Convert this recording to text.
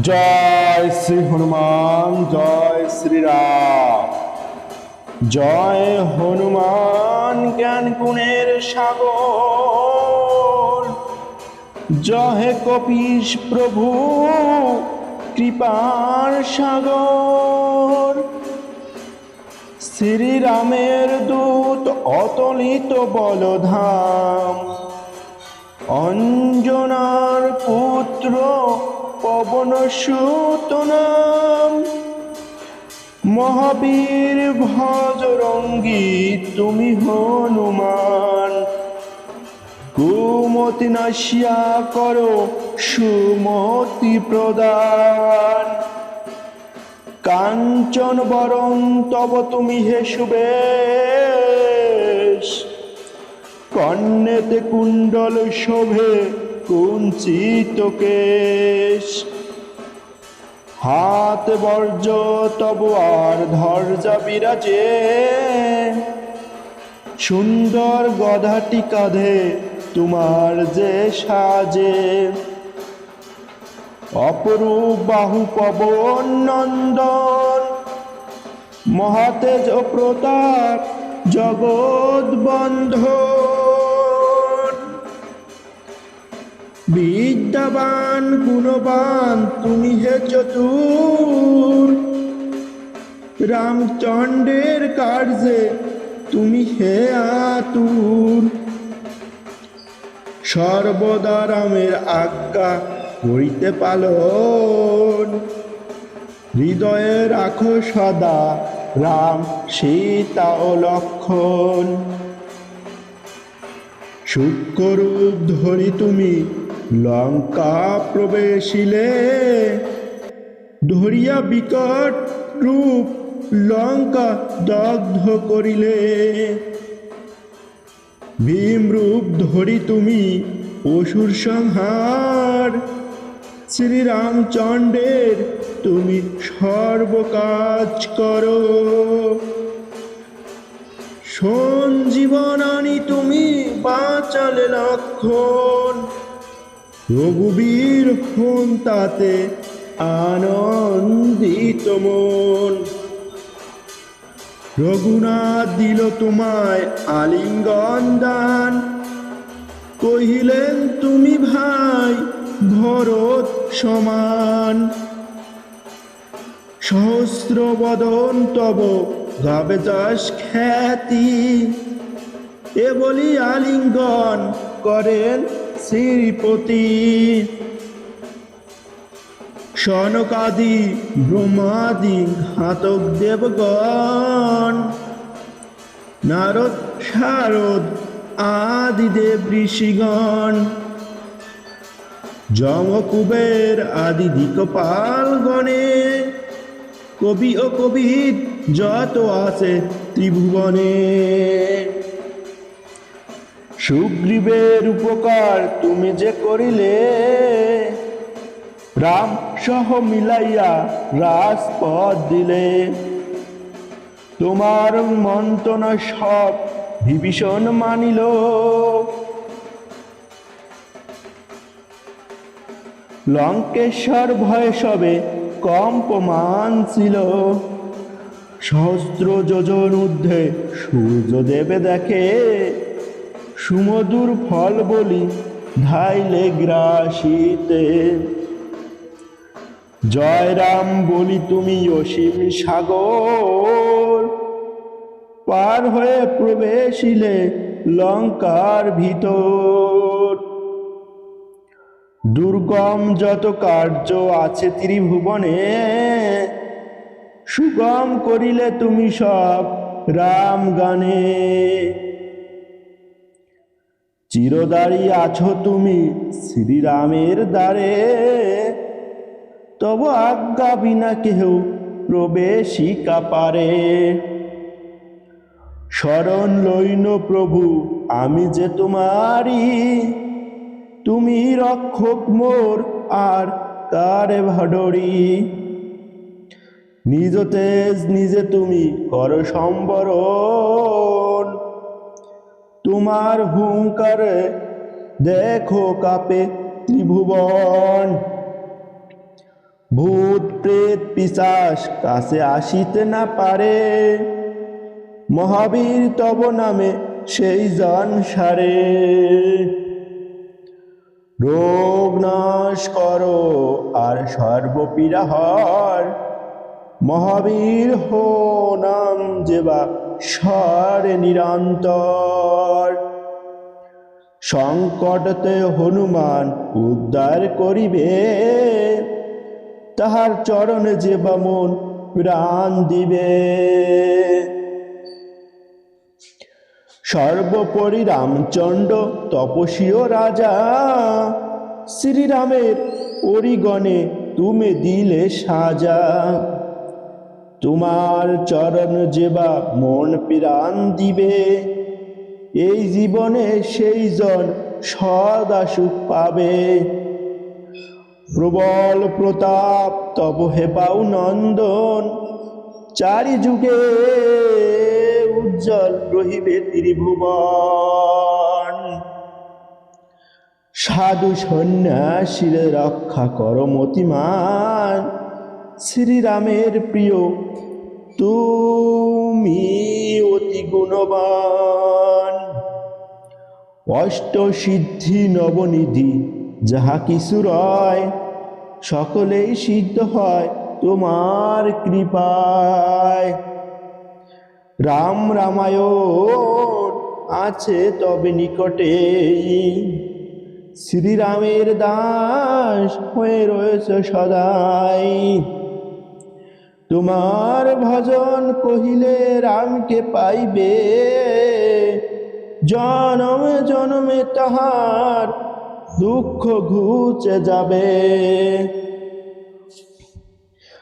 জয় শ্রী হনুমান, জয় শ্রীরাম। জয় হনুমান জ্ঞান গুণের সাগর, জয় কপীশ প্রভু কৃপার সাগর। শ্রীরামের দূত অতলিত বলধাম, অঞ্জনার পুত্র পবন সুত নাম। মহাবীর ভজরঙ্গী তুমি হনুমান, কুমতি নাশিয়া করো সুমতি প্রদান। কাঞ্চন বরং তব তুমি হে সুবেশ, কর্ণেতে কুণ্ডল শোভে কুঞ্চিত কেশ। হাত বর্জ তব আর ধর্জা বিরাজে, সুন্দর গধাটি কাঁধে তোমার যে সাজে। অপরূপ বাহু পবন নন্দন, মহাতেজ প্রতাপ জগৎ বন্ধন। বিদ্যাবান গুণবান তুমি হে চতুর, রামচন্দ্রের কার্যে তুমি হে আতুর। সর্বদা রামের আজ্ঞা করিতে পালন, হৃদয়ে রাখো সদা রাম সীতা ও লক্ষণ। সূক্ষ্মরূপ ধরি তুমি লঙ্কা প্রবেশিলে, ধরিয়া বিকট রূপ লঙ্কা দগ্ধ করিলে। ভীম রূপ ধরি তুমি অসুর সংহার, শ্রীরামচন্দ্রের তুমি সর্বকাজ করো। সঞ্জীবনানি তুমি বাঁচালে লক্ষণ, রঘুবীর হন তাতে আনন্দিত মন। রঘুনাথ দিল তোমায় আলিঙ্গন দান, কহিলেন তুমি ভাই ভরত সমান। সহস্র বদন তব গাবে যশ খ্যাতি, এ বলি আলিঙ্গন করেন শ্রীপতি। সনকাদি ব্রহ্মাদি ঘাতক দেবগণ, নারদ শারদ আদি দেব ঋষিগণ। যম কুবের আদি দিকপাল গণে, কবি ও কবিদ যত আছে ত্রিভুবনে। সুগ্রীবের উপকার তুমি যে করিলে, রাম সহ মিলাইয়া রাজপথ দিলে। তোমার মন্ত্রণা সব বিভীষণ মানিল, লঙ্কেশ্বর ভয়ে সবে কম্পমান ছিল। সহস্র যোজন ঊর্ধ্বে সূর্যদেবে দেখে, সুমধুর ফল বলি ধাইলে গ্রাসিতে। জয় রাম বলি তুমি অসীম সাগর, পার হয়ে প্রবেশিলে লঙ্কার ভিতর। দুর্গম যত কার্য আছে ত্রিভুবনে, সুগম করিলে তুমি সব রাম গানে। চিরদারি আছো তুমি শ্রীরামের দ্বারে, তব আজ্ঞা বিনা কেহ প্রবেশিকা পারে। শরণ লইন প্রভু আমি যে তোমারি, তুমি রক্ষক মোর আর কারে ভাডরি। নিজ তেজ নিজে তুমি কর সম্বরণ, তোমার হুঙ্কারে দেখো কাপে ত্রিভুবন। ভূত প্রেত পিশাচ কাছে আসিতে না পারে, মহাবীর তব নামে সেই জন সারে। রোগ নাশ করো আর সর্বপীড়া হর, মহাবীর হো নাম যেবা স্বরে নিরন্তর। সংকটতে হনুমান উদ্ধার করিবে, তাহার চরণে যেবা মন প্রাণ দিবে। সর্বোপরি রামচন্দ্র তপস্বী ও রাজা, শ্রীরামের অরিগণে তুমি দিলে সাজা। তোমার চরণ যেবা মন প্রাণ দিবে, এই জীবনে সেই জন সদা সুখ পাবে। প্রবল প্রতাপ তব হেবাউ নন্দন, চারি যুগে উজ্জ্বল রহিবে ত্রিভুবন। সাধু সন্ন্যাসীর রক্ষা কর মতিমান, শ্রীরামের প্রিয় তুমি অতি গুণবান। অষ্ট সিদ্ধি নবনিধি যাহা কিছু রয়, সকলেই সিদ্ধ হয় তোমার কৃপায়। রাম রামায়ণ আছে তবে নিকটে, শ্রীরামের দাস হয়ে রয়েছে সদাই। তোমার ভজন কহিলে রামকে পাইবে, জনমে জনমে তাহার দুঃখ ঘুচে যাবে।